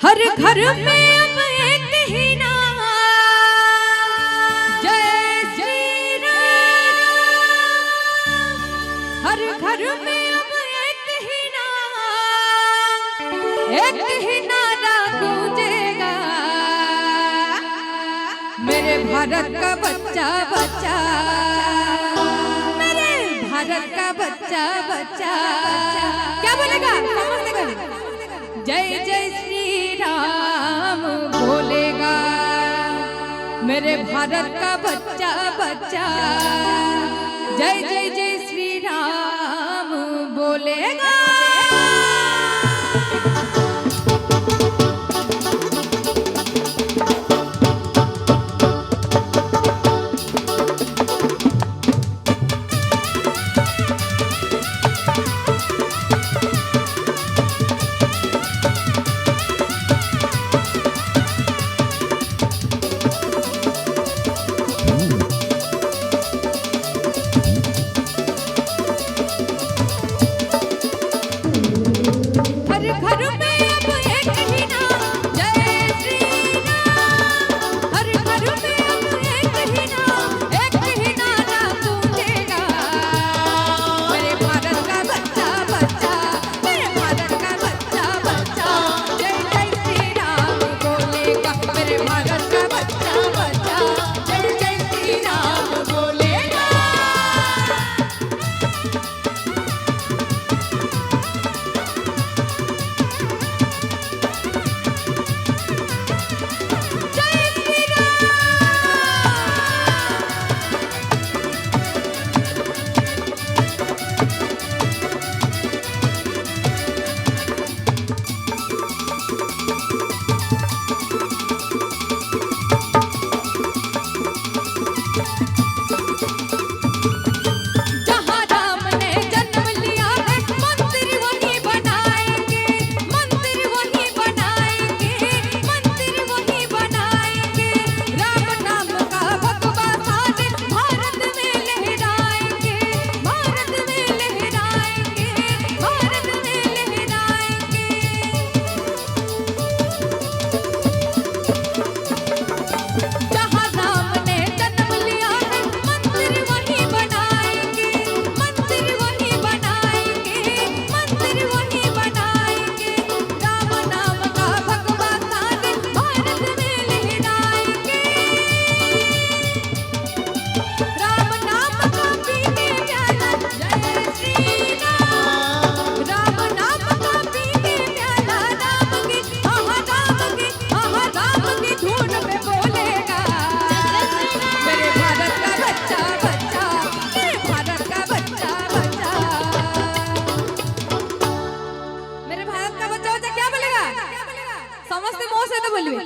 हर घर में अब एक ही नाम, जय श्री राम। हर घर में अब एक ही नाम, एक ही नारा गूंजेगा, मेरे भारत का बच्चा बच्चा, मेरे भारत का बच्चा बच्चा। क्या बोलेगा? जय जय श्री राम बोलेगा, मेरे भारत का बच्चा बच्चा। जय जय जय श्री राम बोलेगा।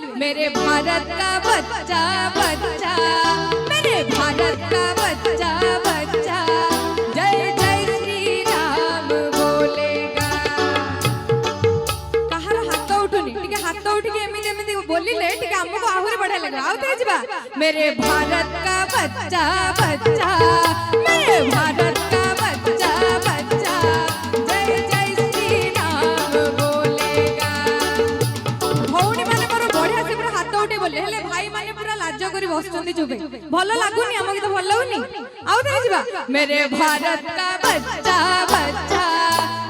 मेरे भारत का बच्चा बच्चा, मेरे भारत का बच्चा बच्चा। जय जय श्री राम बोलेगा। कहार हाथ उठुनी टिके हाथ उठिके एमिति एमिति बोलिले टिके हमको आहुरी बढ़िया लगे। आउ ते जिबा मेरे भारत का बच्चा बच्चा, मेरे भारत का बच्चा बच्चा। जय जय श्री राम बोलेगा। भौणी माने मोर बढ़िया से पूरा हाथ उठे बोले हेले भाई माने पूरा लाज करी बसचंदी चुपे। भलो लागुनी हमके तो भलो लागुनी। आउ ते जिबा मेरे भारत का बच्चा बच्चा,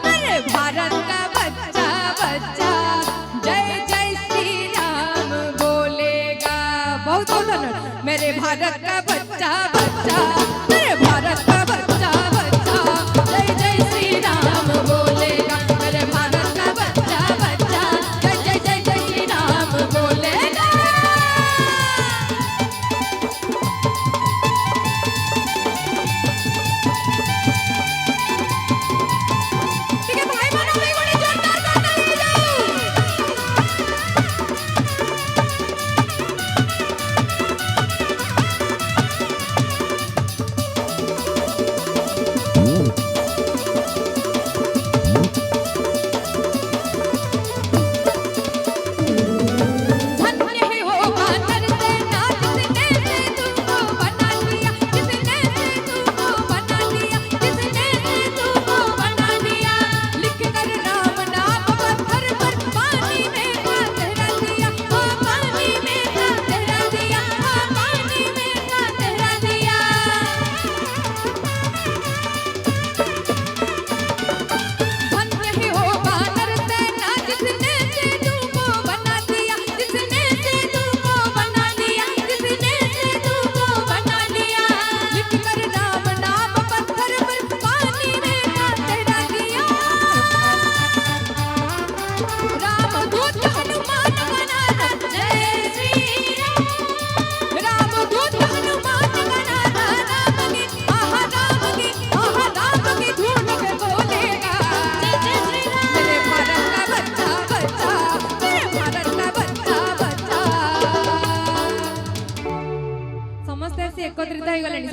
मेरे भारत का बच्चा बच्चा। जय जय श्री राम बोलेगा। बहुत बहुत धन्यवाद। मेरे भारत का बच्चा बच्चा, मेरे भारत का बच्चा बच्चा। जय जय श्री राम बोलेगा, मेरे भारत का बच्चा बच्चा। जय जय जय जय श्री राम बोलेगा। ठीक है भाई बहनों में बड़ी जोरदार ताली बजाओ।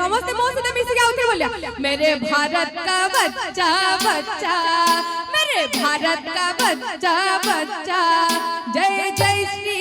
समस्त मो सहित मिसी के आउथे बोलिया मेरे भारत का बच्चा बच्चा मेरे भारत का बच्चा बच्चा जय जय श्री